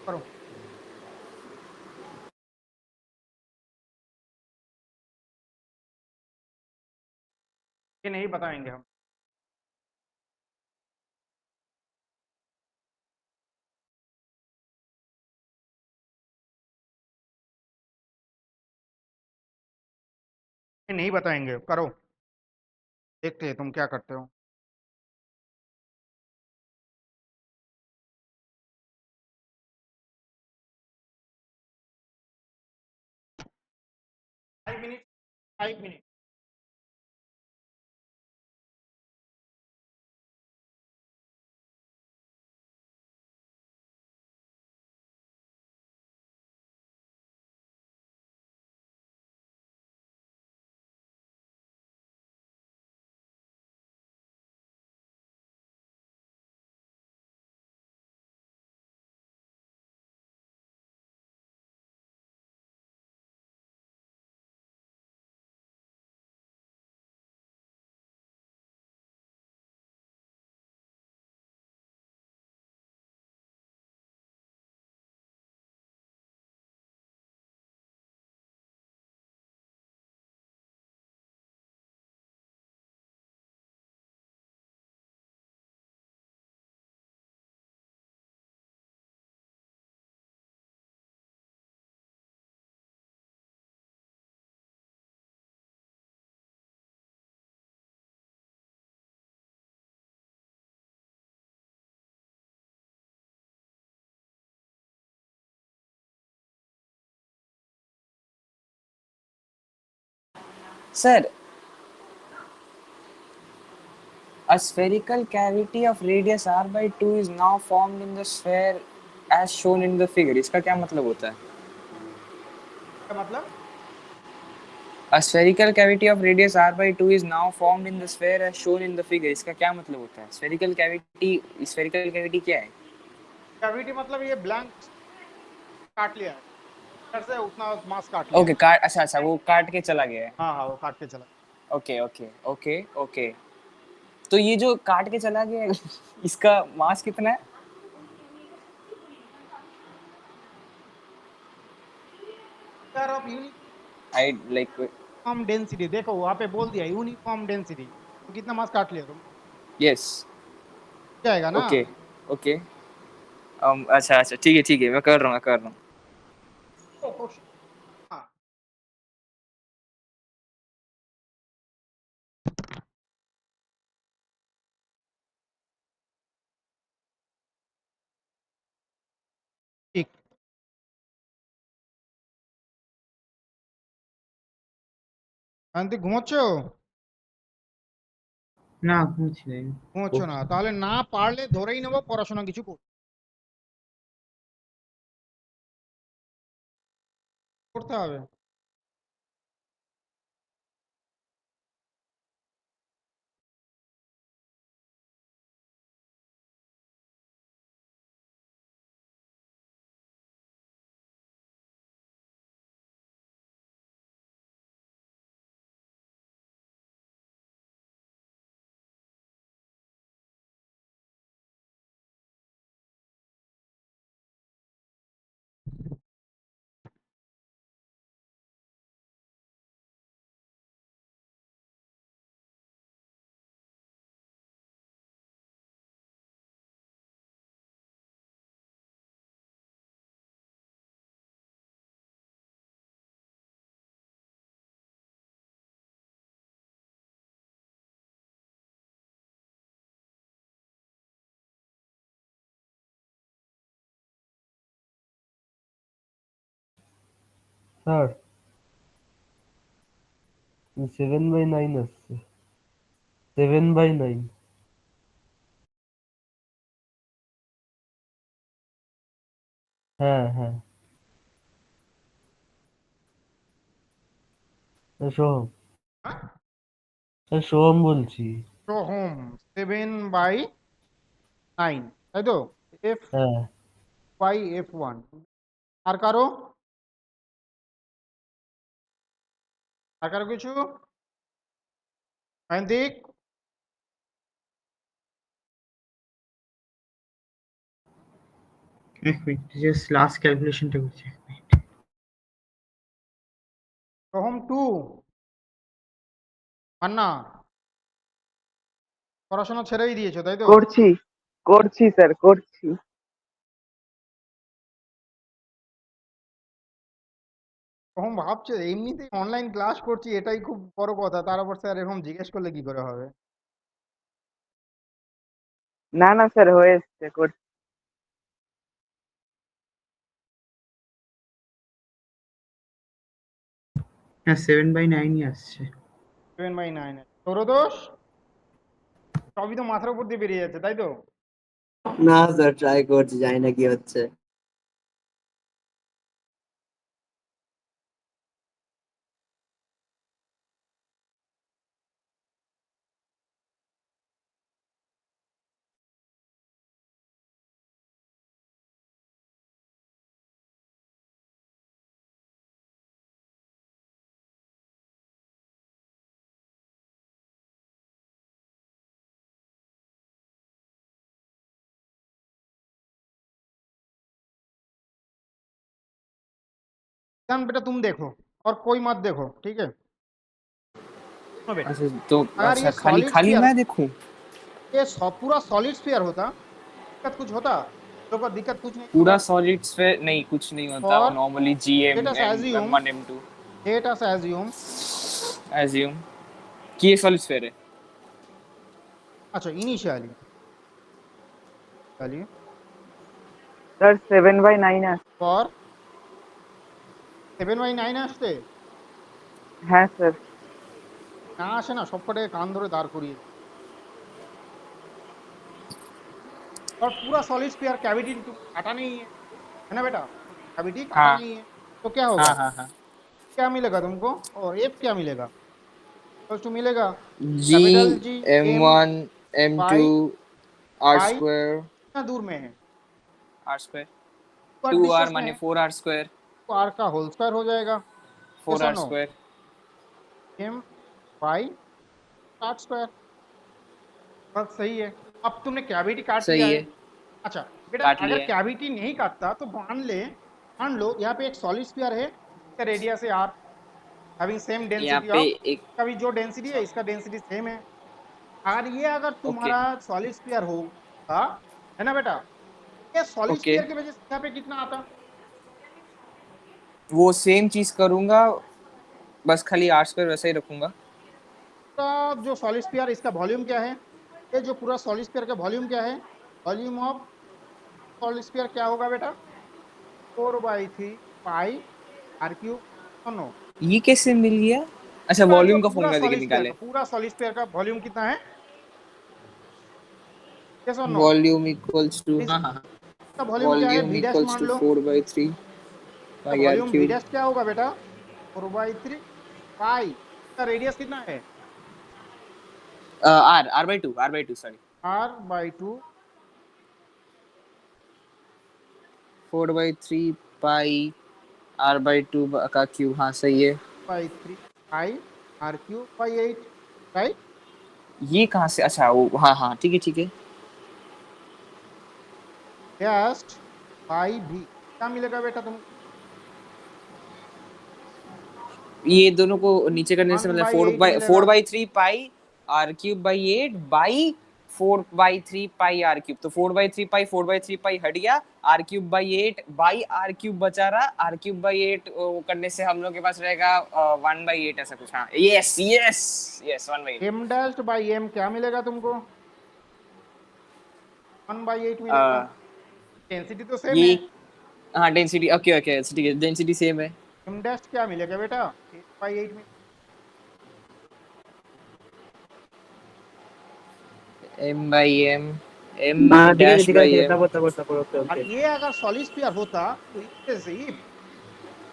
करो. ये नहीं बताएंगे हम. ये नहीं बताएंगे, करो. देखते हैं तुम क्या करते हो. Five minute, 5 minute. Sir, a spherical cavity of radius r by 2 is now formed in the sphere as shown in the figure. इसका क्या मतलब होता है? क्या मतलब? A spherical cavity of radius r by 2 is now formed in the sphere as shown in the figure. इसका क्या मतलब होता है? Spherical cavity क्या है? कैविटी मतलब ये ब्लैंक काट लिया है, इधर से उतना मास काट लिया ओके है. काट अच्छा वो काट के चला गया है. हाँ हाँ वो काट के चला. Okay okay okay okay. तो ये जो काट के चला गया है, इसका मास कितना है? यार अब आई लाइक यूनिफॉर्म डेंसिटी देखो वहाँ पे बोल दिया यूनिफॉर्म डेंसिटी, तो कितना मास काट लिया तुम? यस. जाएगा ना. Okay okay. अच्छा अच्छा ठीक है मैं कर रहा हूँ. तो क्वेश्चन. हाँ ঠিক. শান্তি ঘুমোচ্ছো? না ঘুমছি নাই. ঘুমোচ্ছো না, তাহলে না পারলে ধরেই নেবো পড়াশোনা কিছু করতে হবে. স্যার 7/9 আসছে 7/9 হ্যাঁ হ্যাঁ সোহম সোহম বলছি তো হোম 7/9, তাই তো? এফ হ্যাঁ বাই F1। আর কারো কিছু সায়ন্তিক? এক মিনিট জাস্ট লাস্ট ক্যালকুলেশনটা করছি। সোহম 2, মান্না পড়াশোনা ছেড়েই দিয়েছো তাই তো? করছি করছি স্যার করছি। সোহম ভাবছে এমনিতেই অনলাইন ক্লাস করছি, এটাই খুব বড় কথা, তার উপর স্যার এরকম জিজ্ঞেস করলে কি করে হবে? না না স্যার হয়ে এসছে করছি। হ্যাঁ 7/9 আসছে। 7/9 তোরও দোষ, সবই তো মাথার উপর দিয়ে বেরিয়ে যাচ্ছে তাই তো? না স্যার ট্রাই করছি, জানি না কি হচ্ছে। जान बेटा तुम देखो और कोई मत देखो, ठीक है? सुनो बेटा, अच्छा तो अगर अच्छा ये खाली सॉलिड खाली स्फीयर, मैं देखूं? ये पूरा सॉलिड स्फीयर होता, दिक्कत कुछ होता? तो पर दिक्कत कुछ नहीं पूरा होता। सॉलिड स्फीयर नहीं, कुछ नहीं होता और normally. GM let us assume, M1 M2 let us assume, assume कि ये सॉलिड स्फीयर है। अच्छा इनिशियली चलिए স্যার 7/9 আছে। और 7/9 আসতে হ্যাঁ স্যার। না আসে না, সবকটাকে কান ধরে দাঁড় করিয়ে। और पूरा सॉलिड स्फीयर कैविटी काटा नहीं है ना बेटा? कैविटी काटा हाँ नहीं है, तो क्या होगा? हाँ हाँ हाँ। क्या मिलेगा तुमको? और एफ क्या मिलेगा? तो मिलेगा G capital G M M1 M2 by R by square कितना दूर में है? R स्क्वायर पर 2R डिस्टेंस में माने है, 4R स्क्वायर तो आर का होल स्क्वायर हो जाएगा। यस और 4R no? Square. M by R square, बस सही है। अब तुमने कैविटी काट लिया सही है। है, अच्छा बेटा, काट अगर लिया है। कैविटी नहीं काटता तो मान लो यहाँ पे एक सॉलिड स्फीयर है, इसका रेडियस है आर, हैविंग सेम यहाँ डेंसिटी पे ऑफ, एक इसका भी जो डेंसिटी है इसका डेंसिटी सेम है। अगर ओके तुम्हारा सॉलिड स्फीयर होगा, है ना बेटा, ये सॉलिड ओके स्फीयर की वजह से यहाँ पे कितना आता? वो सेम चीज करूंगा, बस खाली R स्क्वायर वैसा ही रखूंगा। का जो सॉलिड स्फीयर, इसका वॉल्यूम क्या है? ये जो पूरा सॉलिड स्फीयर का वॉल्यूम क्या है? वॉल्यूम ऑफ सॉलिड स्फीयर क्या होगा बेटा? 4/3 पाई आर क्यूब। नो, ये कैसे मिल गया? अच्छा का जो वॉल्यूम का पूरा फॉर्मूला देके सॉलिड स्फीयर का निकाले। वॉल्यूम कितना है? यस और नो? वॉल्यूम इक्वल्स टू, हाँ हाँ, इसका वॉल्यूम क्या है? वॉल्यूम वी डैश इक्वल्स मान टू लो। 4/3 इसका pi R volume V cube. Dash क्या होगा बेटा? 4/3 पाई, इसका रेडियस कितना है? R/2 सॉरी, r/2 4/3 पाई R/2 का क्यूब। हाँ सही है। By 3 pi R cube by 8, राइट? ये कहाँ से? अच्छा वो, हाँ हाँ ठीक है ठीक है। डैश बाई भी क्या मिलेगा बेटा तुमको? ये दोनों को नीचे करने से मतलब 1/8 मिलेगा। 4/3 पाई R³/8 बाई 4/3 पाई R³। तो 4/3 पाई हट गया, R³/8 बाई R³ बचा रहा। R³/8 वो करने से हम लोग के पास रहेगा 1/8 ऐसा कुछ। हाँ yes yes yes 1/8। M dash by M क्या मिलेगा तुमको? 1/8 मिलेगा। डेंसिटी तो सेम ये है। हाँ डेंसिटी, ओके ओके ठीक है, डेंसिटी सेम है। m डैश क्या मिलेगा बेटा 8/8 में m by m हाँ ठीक है dash ठीक by है ठीक है, m. तब ओके और ओके। ये अगर सॉलिड स्फीयर होता तो इसके से ही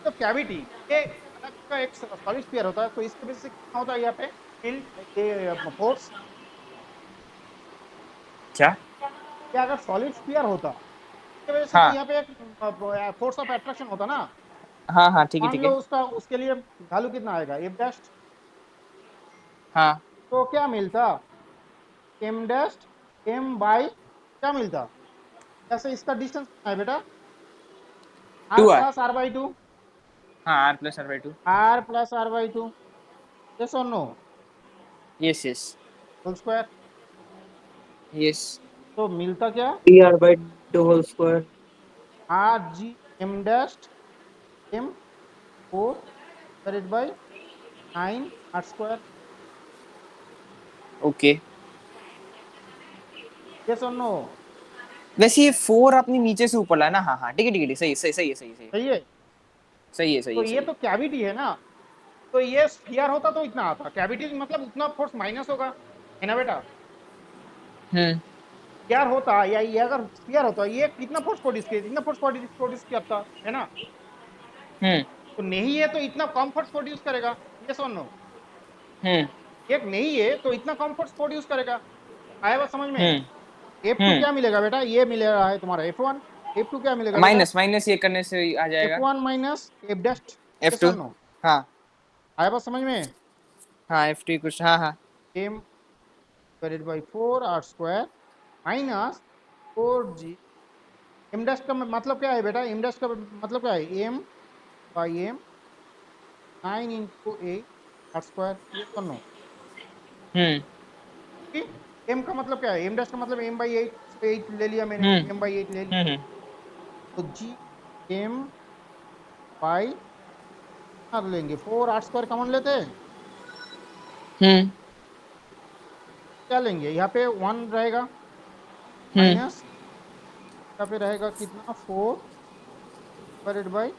तो कैविटी ये अलग का एक सॉलिड स्फीयर होता है तो इसके वजह से क्या होता है यहाँ पे फील्ड ये फोर्स क्या? ये अगर सॉलिड स्फीयर होता इसके वजह से तो हाँ यहाँ पे एक फोर्स ऑफ अट्रैक्शन होता ना हाँ हाँ, ठीक है मान ठीक लो है. उसका उसके लिए वैल्यू कितना आएगा एफ डैश हाँ तो क्या मिलता एम डैश एम बाई क्या मिलता जैसे इसका डिस्टेंस कितना है बेटा r 2r. Plus r by two हाँ, r plus r by 2. R plus r by two yes और no Yes yes whole square yes. तो मिलता क्या 3r/2 whole square. R G M dash M 4 divided by 9 r square Okay. Yes और no वैसे ये 4 आपने नीचे से ऊपर लाया ना. हाँ हाँ, ठीक है ठीक है, सही सही सही है सही सही सही है सही है सही तो है ये सही तो कैविटी है ना तो ये स्फीयर होता तो इतना आता कैविटी मतलब उतना फोर्स माइनस होगा है ना बेटा है. स्फीयर होता या ये अगर स्फीयर होता ये कितना फोर्स प्रोड्यूस करता है ना हम्म तो नहीं है तो इतना कम फोर्स प्रोड्यूस करेगा यस और नो हम्म एक नहीं है तो इतना कम फोर्स प्रोड्यूस करेगा आया बात समझ में हम्म F2 क्या मिलेगा बेटा ये मिल रहा है तुम्हारा F1 F2 क्या मिलेगा बेटा माइनस माइनस ये करने से आ जाएगा F1 minus F dash yes F2. और नो हाँ आया बात समझ में हाँ, F2 कुछ. हाँ हाँ m divided by 4 r square minus 4g m dash का मतलब क्या है बेटा m डैश का मतलब क्या है m by m 9 into 8 r square ये तो नो हम्म m का मतलब क्या है m डैश का मतलब m बाई 8 8 ले लिया मैंने m बाई 8 ले लिया हम्म तो g m बाई r लेंगे 4 r स्क्वायर कॉमन लेते हैं हम्म क्या लेंगे यहाँ पे 1 रहेगा माइनस यहाँ पे रहेगा कितना 4 डिवाइडेड बाई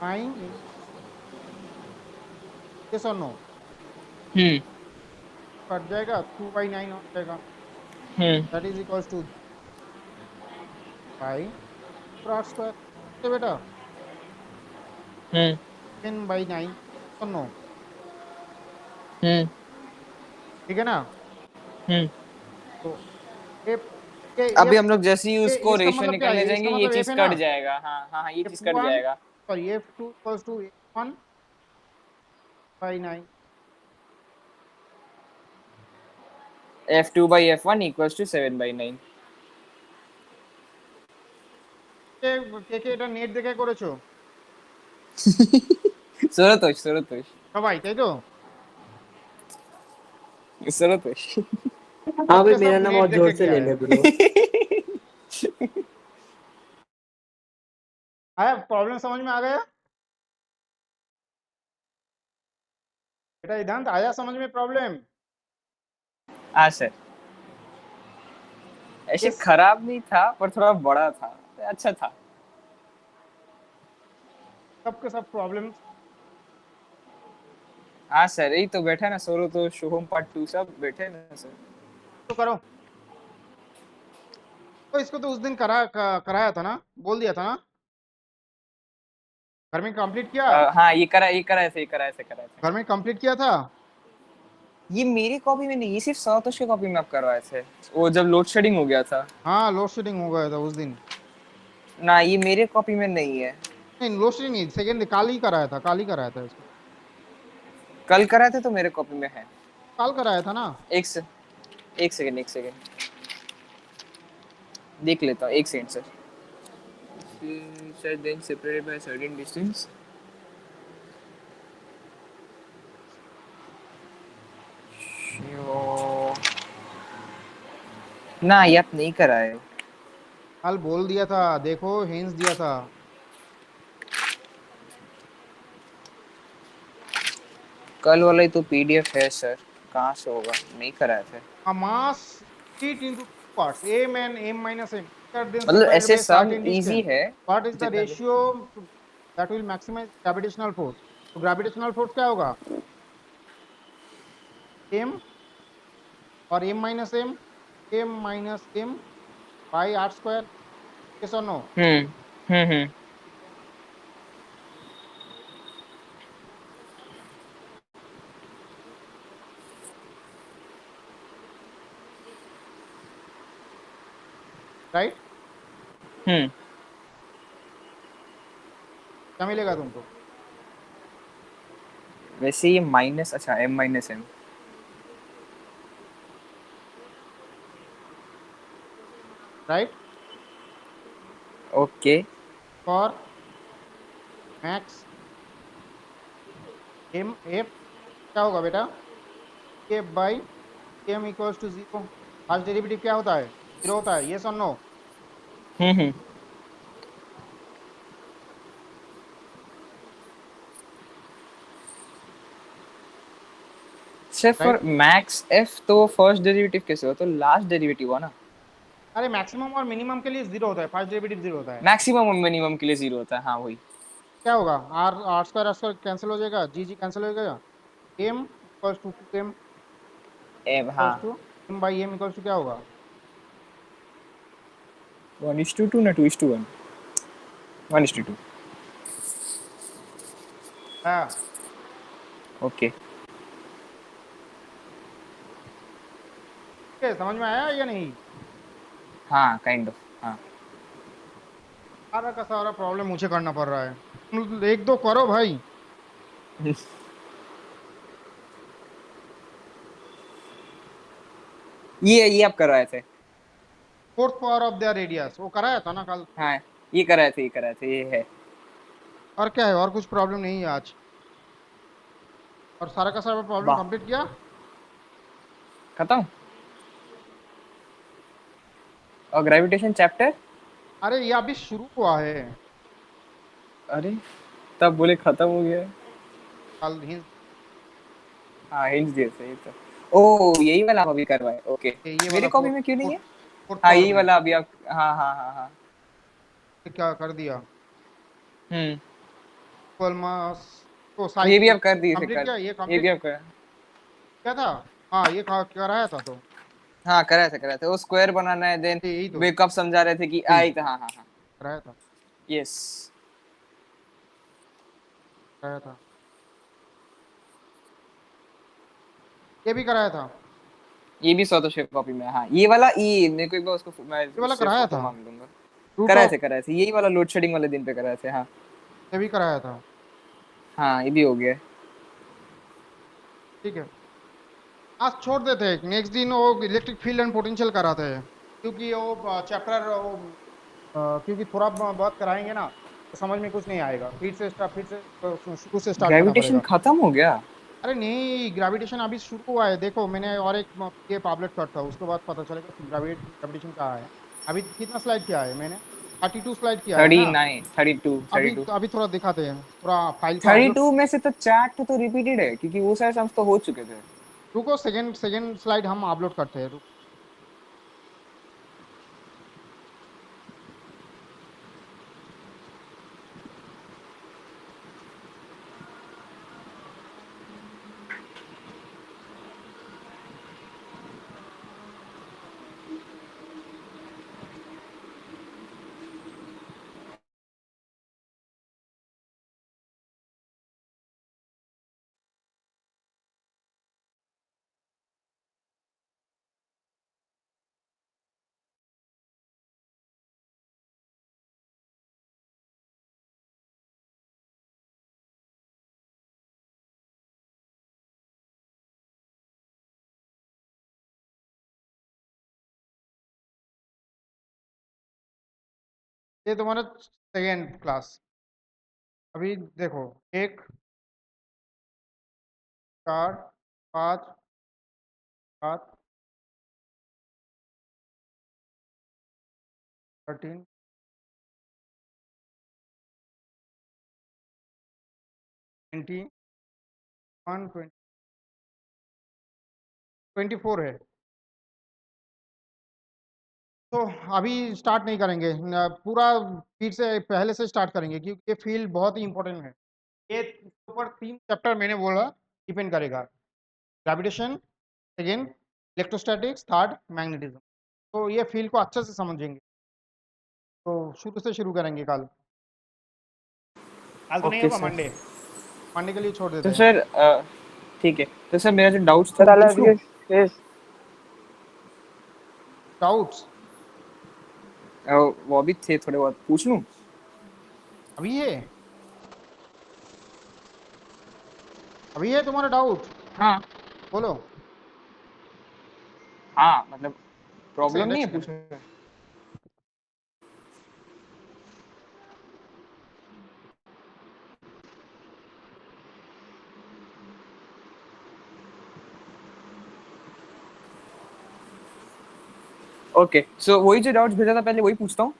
9 यस और नो हम्म कट जाएगा 2/9 हो जाएगा that is equals two by 4 square तो बेटा 10/9 और नो ठीक है ना तो ये अभी हम लोग जैसे ही उसको इसका रेशियो मतलब क्या निकालने है जाएंगे इसका ये मतलब चीज F है ना कट जाएगा. हाँ हाँ हाँ, ये चीज कट F1 जाएगा. Sorry F2 equals to F1/9 F2 by F1 equals to 7/9. কে এটা নেট দেখে করেছো Suratosh, Suratosh, সবাই তাই তো Suratosh. हाँ भाई सबके मेरा सब नाम नेट और देख जोर के से किया ले है ले ब्रो। आया प्रॉब्लम समझ में आ गया बेटा सिद्धांत आया समझ में प्रॉब्लम हाँ सर, ऐसे यस खराब नहीं था पर थोड़ा बड़ा था, अच्छा था. सबके सब प्रॉब्लम हाँ सर, यही तो बैठा ना सोरो तो शुभम पार्ट 2 सब बैठे ना सर. तो करो तो इसको तो उस दिन कराया था ना बोल दिया था ना घर में कंप्लीट किया हाँ, ये करा ऐसे. घर में कंप्लीट किया था ये मेरी कॉपी में नहीं, ये सिर्फ संतोष के कॉपी में आप करवाए थे वो जब लोड शेडिंग हो गया था हाँ लोड शेडिंग हो गया था उस दिन ना. ये मेरे कॉपी में नहीं है. नहीं लोड शेडिंग नहीं सेकंड काल ही कराया था इसको कल कराए थे तो मेरे कॉपी में है. काल कराया था ना एक सेकंड देख लेता हूँ. एक second sir. Sir, then separated by a certain distance. ना ये आप नहीं कराए. काल बोल दिया था देखो हिंस दिया था कल वाला ही तो पीडीएफ है सर, कहाँ से होगा, नहीं कराए थे. a mass split into two parts m and m minus m density मतलब divided ऐसे by some certain easy distance. है What is the जितना भी। ratio that will maximize gravitational force? तो gravitational force क्या होगा? m और m minus m by r square. Yes or no? Hmm. Right? हम्म। क्या मिलेगा तुमको? वैसे ये माइनस, अच्छा m minus m। Right? Okay. For max m f क्या होगा बेटा? k by m equals to 0. First derivative क्या होता है? 0 होता है. Yes or no? हम्म। सिर्फ फॉर Right? मैक्स f तो फर्स्ट डेरिवेटिव कैसे हो, तो लास्ट डेरिवेटिव हुआ ना। अरे मैक्सिमम और मिनिमम के लिए 0 होता है. फर्स्ट डेरिवेटिव 0 होता है. मैक्सिमम और मिनिमम के लिए 0 होता है, हाँ वही। क्या होगा? आर स्क्वायर कैंसिल हो जाएगा. जी कैंसिल हो जाएगा. m equals to 2m m, equals हाँ। Two m by m equals to क्या होगा? 1:2 ना 2:1? 1:2। हाँ. ओके। ठीक है, समझ में आया या नहीं? हाँ काइंड ऑफ, हाँ। सारा का सारा प्रॉब्लम मुझे करना पड़ रहा है. एक दो करो भाई. ये आप कर रहे थे। Fourth power of the radius वो कराया था ना कल. हाँ ये कर रहे थे, ये कर रहे थे, ये है। और क्या है? और कुछ प्रॉब्लम नहीं है आज. और सारा का सारा प्रॉब्लम वाह, कंप्लीट किया. खत्म। और ग्रेविटेशन चैप्टर। अरे ये अभी शुरू हुआ है. अरे तब बोले खत्म हो गया। कल हिंस. हाँ हिंट्स दिए थे ये तो। ओ यही वाला आप अभी करवाए, ओके। ये मेरी वाला कॉपी फोर्थ में क्यों नहीं फोर्थ है? फोर्थ हाँ पावर यही में. वाला अभी आप, हाँ हाँ हाँ हाँ। क्या कर दिया? हम्म। Equal mass. तो ये साइड भी आप कर दिए थे, कंप्लीट कर। किया. ये ये भी कंप्लीट आप कर। किया था. हाँ ये कराया था तो. हाँ कराए थे वो स्क्वायर बनाना है, देन यही तो. वेकअप समझा रहे थे कि यही आई था, हाँ हाँ हाँ। कराया था. यस। कराया था. ये भी कराया था. ये भी सौ कॉपी में, हाँ ये वाला, ये मेरे को एक बार उसको मैं ये वाला उससे कराया फोटो था. मांग लूंगा। Root of. कराए थे यही वाला लोड शेडिंग वाले दिन पे कराए थे, हाँ। ये भी कराया था. हाँ ये भी हो गया। ठीक है. आज छोड़ देते हैं. नेक्स्ट दिन वो इलेक्ट्रिक फील्ड एंड पोटेंशियल कराते हैं. क्योंकि वो चैप्टर वो क्योंकि थोड़ा बहुत कराएंगे ना तो समझ में कुछ नहीं आएगा. फिर से शुरू से स्टार्ट करना ग्रेविटेशन पड़ेगा. खत्म हो गया। अरे नहीं, ग्रेविटेशन अभी शुरू हुआ है. देखो मैंने और एक ये पावलेट कर था उसके बाद पता चलेगा ग्रेविटेशन कहाँ है. अभी कितना स्लाइड किया है मैंने? 32 स्लाइड किया है ना. 39, 32, अभी 32। अभी थोड़ा दिखाते हैं. थोड़ा फाइल को अपलोड. 32 में से तो 4 तो रिपीटेड है, क्योंकि वो सारे सम्स तो हो चुके थे। रुको, सेकंड सेकंड स्लाइड हम अपलोड करते हैं. ये तुम्हारा सेकेंड क्लास. अभी देखो. एक, चार, पाँच, सात, 13, 21, 24 है. तो अभी स्टार्ट नहीं करेंगे पूरा फिर से पहले से स्टार्ट करेंगे क्योंकि ये फील्ड बहुत ही इंपॉर्टेंट है। ये ऊपर 3 चैप्टर मैंने बोला डिपेंड करेगा, gravitation, second electrostatics, third magnetism. तो ये फील्ड को अच्छे से समझेंगे। तो शुरू से शुरू करेंगे कल तो नहीं Okay, होगा, sir. मंडे के लिए छोड़ देते तो हैं। सर ठीक है, तो सर मेरा जो डाउट्स था सर वो आज पूछ के लूं? शेष डाउट्स वो भी थे थोड़े बहुत, पूछ लूं? अभी है तुम्हारा डाउट? हाँ बोलो। हाँ, मतलब एक प्रॉब्लम सेकंड, नहीं एक है सेकंड। पूछने में। ओके, सो वही जो डाउट्स भेजा था पहले वही पूछता हूँ।